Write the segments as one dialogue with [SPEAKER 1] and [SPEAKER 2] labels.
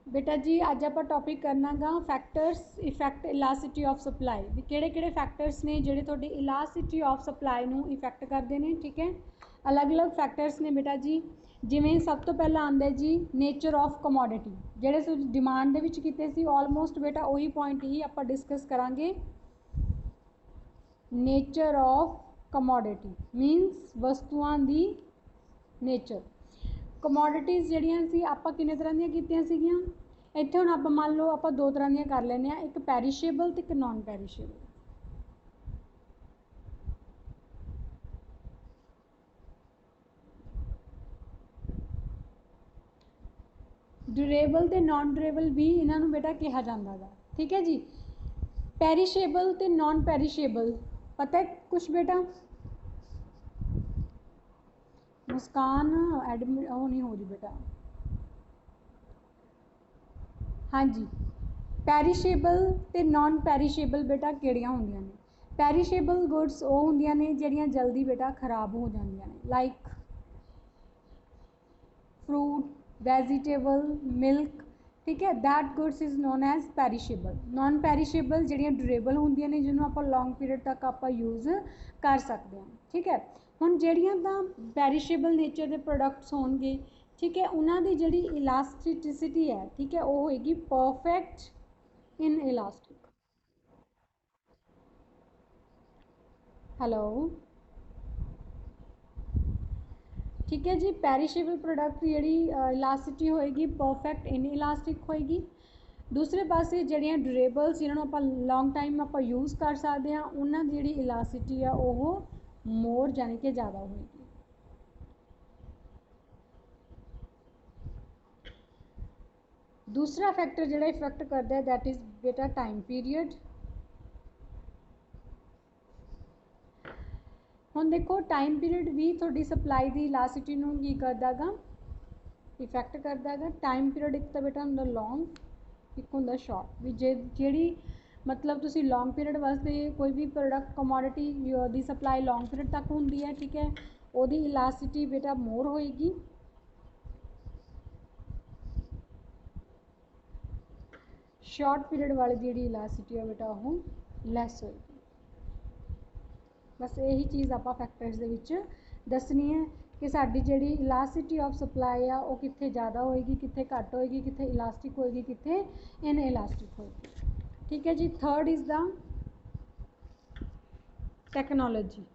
[SPEAKER 1] बेटा जी अज आप टॉपिक करना गा factors effect elasticity of supply भी किहड़े फैक्टर्स ने जिहड़े तुहाडी इलासिटी ऑफ सप्लाई नूं इफैक्ट करते हैं। ठीक है, अलग अलग फैक्टर्स ने बेटा जी। जिमें सब तो पहला आंदा जी नेचर ऑफ कमोडिटी, जिहड़े डिमांड दे विच कीते सी ऑलमोस्ट बेटा उही पॉइंट ही आपां डिस्कस करांगे। नेचर ऑफ कमोडिटी मीनस वस्तुआं दी नेचर। कमोडिटीज़ जिहड़ियां सी आपां किन्ने तरह दियां कीतियां सीगियां। इत्थे हुण आपां मान लो आपां दो तरह दियां कर लैंदे आ, एक पैरिशेबल ते एक नॉन पैरिशेबल। ड्यूरेबल ते नॉन ड्यूरेबल भी इन्हां नूं बेटा कहा जांदा गा। ठीक है जी। पैरिशेबल ते नॉन पैरिशेबल पता है कुछ बेटा? मुस्कान एडमिट वो नहीं हो रही बेटा। हाँ जी, पैरिशेबल ते नॉन पैरिशेबल बेटा किहड़ियां हुंदियां ने? पैरिशेबल गुड्स वो हुंदियां ने जिहड़ियां जल्दी बेटा खराब हो जांदियां ने, लाइक फ्रूट, वैजीटेबल, मिल्क। ठीक है, that goods is known as perishable. Non perishable जिहड़ियां ड्यूरेबल हुंदियां ने जिन्होंने आप लॉन्ग पीरियड तक आप यूज़ कर सकते हैं। ठीक है, हुण जिहड़ियां तां पैरिशेबल नेचर के प्रोडक्ट्स होणगे, ठीक है, उन्हां दी जिहड़ी इलास्टिसिटी है, ठीक है, वो होएगी परफेक्ट इन इलास्टिक। हेलो, ठीक है जी। पैरिशेबल प्रोडक्ट की जिहड़ी इलास्टिसिटी होएगी परफेक्ट इन इलास्टिक होएगी। दूसरे पासे जिहड़ियां ड्यूरेबल्स जिन्हां नूं आपां लॉन्ग टाइम आपां यूज़ कर सकते हैं उन्हां दी जिहड़ी इलास्टिसिटी है वो मोर यानी कि ज़्यादा होएगी। दूसरा फैक्टर जिहड़ा इफेक्ट करता है दैट इज़ बेटा टाइम पीरियड। हुण देखो टाइम पीरियड भी थोड़ी सप्लाई की इलास्टिसिटी नूं की करदा गा, इफेक्ट करदा है। टाइम पीरियड एक तो बेटा हुंदा लॉन्ग, एक हुंदा शॉर्ट। भी जिहड़ी मतलब तुसी लॉन्ग पीरियड वास्ते कोई भी प्रोडक्ट कमोडिटी दी सप्लाई लॉन्ग पीरियड तक हुंदी है, ठीक है, ओदी इलास्टिसिटी बेटा मोर होएगी। शॉर्ट पीरियड वाली जिहड़ी इलास्टिसिटी है बेटा वो लैस होएगी। बस यही चीज़ आप फैक्टर्स दे विच दसनी है कि साडी जिहड़ी इलास्टिसिटी ऑफ सप्लाई आ वो कित्थे ज़्यादा होएगी, कित्थे घट होएगी, कित्थे इलास्टिक होएगी, कित्थे इन इलास्टिक होएगी। ठीक है जी। Third is the technology.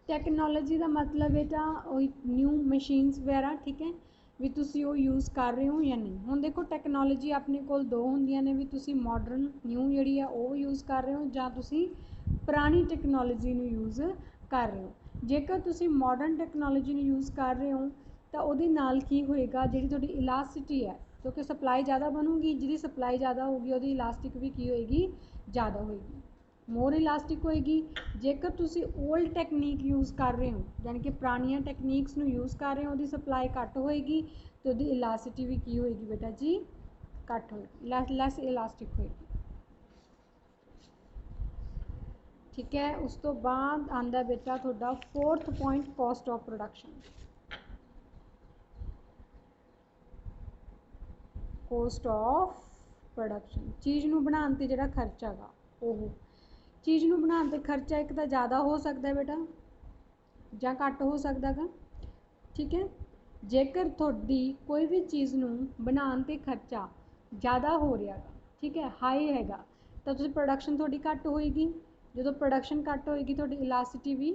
[SPEAKER 1] Technology का मतलब बेटा न्यू मशीनस वगैरह, ठीक है, भी तुसी वो यूज़ कर रहे हो या नहीं। हुण देखो टैक्नोलॉजी अपने कोल दो होंदियां ने, भी तुसी मॉडर्न न्यू जिहड़ी है वो यूज़ कर रहे हो जां तुसी पुरानी टैक्नोलॉजी नूं यूज़ कर रहे हो। जेकर तुसी मॉडर्न टैक्नोलॉजी नूं यूज़ कर रहे हो तो उहदे नाल की होएगा, जिहड़ी तुहाडी इलास्टिसिटी है क्योंकि सप्लाई ज़्यादा बनूगी, जिहदी सप्लाई ज़्यादा होगी उहदी इलास्टिक भी की होएगी ज़्यादा होएगी, मोर इलास्टिक होएगी। जेकर तुसी ओल्ड टैक्नीक यूज़ कर रहे हो यानी कि पुरानियां टैक्नीक्स नूं यूज़ कर रहे हो उहदी सप्लाई घट होएगी तो उहदी इलास्टिसिटी भी की होएगी बेटा जी घट होएगी, लैस इलास्टिक होएगी। ठीक है, उस तो बाद आंदा बेटा तुहाडा fourth point cost of production. Cost of production चीज़ नूं बनाउण ते जिहड़ा खर्चा गा ओह चीज़ नूं बनाउण ते खर्चा एक तो ज़्यादा हो सकता है बेटा जां घट हो सकता गा। ठीक है, जेकर थोड़ी कोई भी चीज़ नूं बनाउण ते खर्चा ज़्यादा हो रहा गा, ठीक है, हाई हैगा, तो तुसी प्रोडक्शन थोड़ी घट होएगी। जो प्रोडक्शन घट होएगी थोड़ी इलास्टिसिटी भी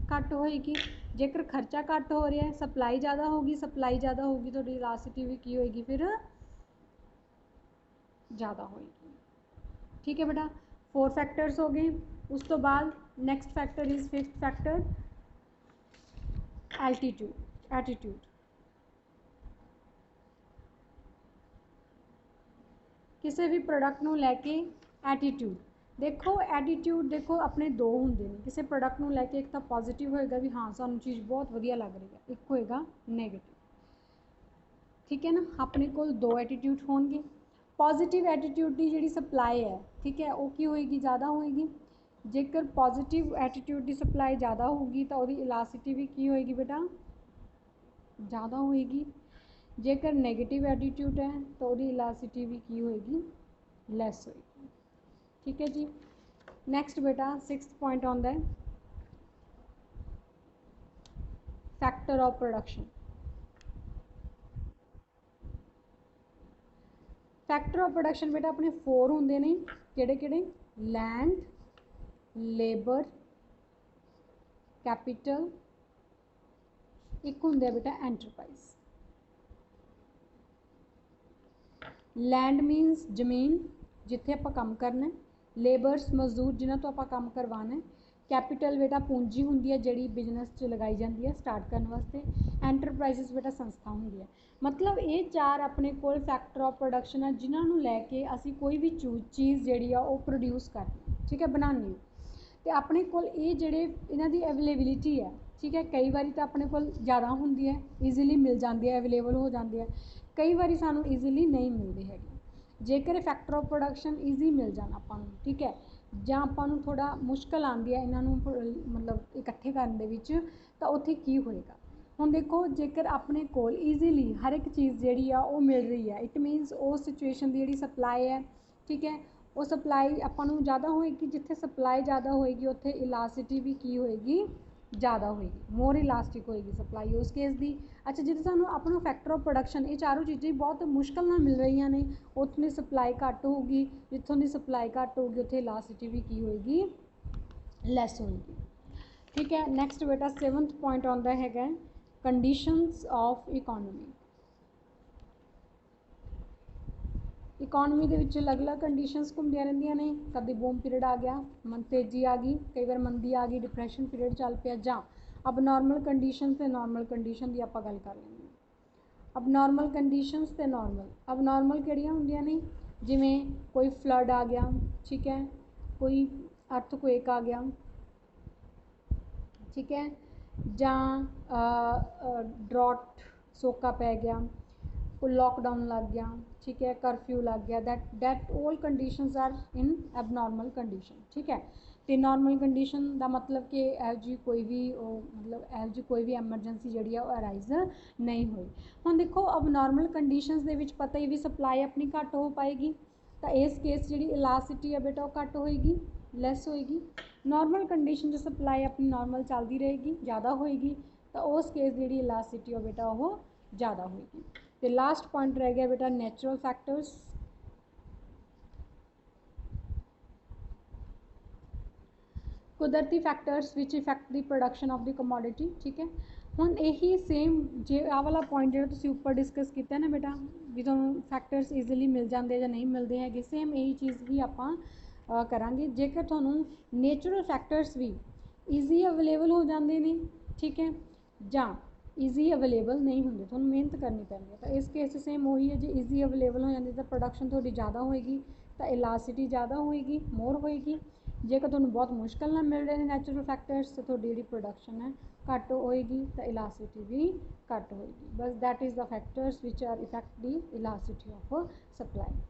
[SPEAKER 1] घट होएगी। जेकर खर्चा घट हो रहा है सप्लाई ज़्यादा होगी, सप्लाई ज़्यादा होगी तो इलास्टिसिटी भी की होएगी फिर ज़्यादा होएगी। ठीक है बेटा, 4 फैक्टर्स हो गए। उस तो बाद next factor is fifth factor attitude. किसी भी प्रोडक्ट नूं लैके एटीट्यूड देखो, एटीट्यूड देखो अपने दो होंगे ने। किसी प्रोडक्ट नूं लैके एक तो पॉजिटिव होएगा भी हाँ सानू चीज़ बहुत वधिया लग रही है, एक होएगा नैगेटिव। ठीक है ना, अपने कोल दो एटीट्यूड होंगे। पॉजिटिव एटीट्यूड की जिहड़ी सप्लाई है, ठीक है, वो की होएगी ज़्यादा होएगी। जेकर पॉजिटिव एटीट्यूड की सप्लाई ज़्यादा होगी तो वो इलास्टिसिटी भी की होएगी बेटा, ज़्यादा होएगी। जेकर नेगेटिव एटीट्यूड है तो वो इलास्टिसिटी भी की होएगी, लैस होएगी। ठीक है जी। नेक्स्ट बेटा 6th पॉइंट आंदा है factor of production. Factor of production बेटा अपने 4 होंगे ने, किहड़े लैंड, लेबर, कैपिटल, एक होंगे बेटा एंटरप्राइज। लैंड मीनस जमीन जिथे आप काम करना, लेबरस मजदूर जिन्हों तो आप काम करवाना है, कैपिटल बेटा पूंजी होंगी है जिहड़ी बिजनेस च लगाई जाती है स्टार्ट करने वास्ते, एंटरप्राइजिज बेटा संस्था होंगी है। मतलब ये 4 अपने कोल फैक्टर ऑफ प्रोडक्शन है जिन्होंने लैके असी कोई भी चीज़ जिहड़ी आ वो प्रोड्यूस करनी, ठीक है, बनानी। तो अपने कोल ये जिहड़े इन्हां दी अवेलेबिलिटी है, ठीक है, कई बार तो अपने कोल ज़्यादा होंदी है, ईजीली मिल जाती है, अवेलेबल हो जाती है, कई बार सानू ईजीली नहीं मिलती हैगी। जेकर फैक्टर ऑफ प्रोडक्शन ईजी मिल जाना आपां नूं, ठीक है, जां आपां नूं थोड़ा मुश्किल आती है इन्हां नूं मतलब इकट्ठे करने दे विच, तो उत्थे की होएगा। हुण देखो जेकर अपने कोल ईजीली हर एक चीज़ जिहड़ी आ वो मिल रही है, इट मीनस उस सिचुएशन की जिहड़ी सप्लाई है, ठीक है, वो सप्लाई आपां नूं ज़्यादा होएगी, जिथे सप्लाई ज़्यादा होएगी उत्थे इलास्टिसिटी भी की होएगी, ज़्यादा होएगी, मोर इलास्टिक होएगी सप्लाई उस केस दी। अच्छा जिथे सानू अपना फैक्टर ऑफ प्रोडक्शन ये चारों चीज़ें बहुत मुश्किल नाल मिल रही ने, उत्थों की सप्लाई घट होगी, जितों की सप्लाई घट होगी उत्थे इलास्टिसिटी भी की होएगी, लैस होएगी। ठीक है। नैक्सट बेटा 7th पॉइंट आंदा है कंडीशंस ऑफ इकोनॉमी। इकोनॉमी के विच अलग अलग कंडीशनस घूमदियां रहिंदियां ने, कभी बूम पीरियड आ गया, तेजी आ गई, कई बार मंदी आ गई, डिप्रैशन पीरियड चल पिया, जां अब नॉर्मल कंडीशन से नॉर्मल कंडीशन की आपां गल कर लैंदे। अब नॉर्मल कंडीशनस ते नॉर्मल, अब नॉर्मल किहड़ियां हुंदियां ने, जिवें कोई फ्लड आ गया, ठीक है, कोई अर्थक्वेक आ गया, ठीक है, जां ड्रॉट सोका पै गया, कोई लॉकडाउन लग गया, ठीक है, कर्फ्यू लग गया, that all conditions are in abnormal condition. ठीक है। तो नॉर्मल कंडीशन का मतलब कि यह जी कोई भी मतलब यह जी कोई भी एमरजेंसी जी अराइज नहीं हुई। हुण देखो अब नॉर्मल कंडीशनस दे विच पता ही भी सप्लाई अपनी घट हो पाएगी, तो इस केस जी इलास्टिसिटी है बेटा वो घट होएगी, लैस होएगी। नॉर्मल कंडीशन जो सप्लाई अपनी नॉर्मल चलती रहेगी, ज़्यादा होएगी, तो उस केस जी इलास्टिसिटी हो बेटा वो ज़्यादा होएगी। तो लास्ट पॉइंट रह गया बेटा नेचुरल फैक्टर्स। कुदरती factors which effect the production of the commodity. ठीक है। हुण यही सेम जे आ वाला पॉइंट जो तुसीं उपर डिस्कस किया ना बेटा भी तुहानूं फैक्टर्स ईजीली मिल जाते या नहीं मिलते है, सेम यही चीज़ ही आपां करांगे। जेकर तुहानूं नेचुरल फैक्टर्स भी ईजी अवेलेबल हो जाते हैं, ठीक है, जां ईजी अवेलेबल नहीं होंगे, तुहानूं मेहनत करनी पैंदी है, तो इस केस सेम वही है, जो ईजी अवेलेबल हो जाती तो प्रोडक्शन थोड़ी ज़्यादा होएगी, तो इलास्टिसिटी ज़्यादा होएगी, मोर होएगी। जेकर तुहानूं बहुत मुश्किल नाल मिल रहे हैं नेचुरल फैक्टर्स, तो तुहाडी जिहड़ी प्रोडक्शन है घट होएगी, तो इलास्टिसिटी भी घट होएगी। बस that is the factors which are effect the elasticity of supply.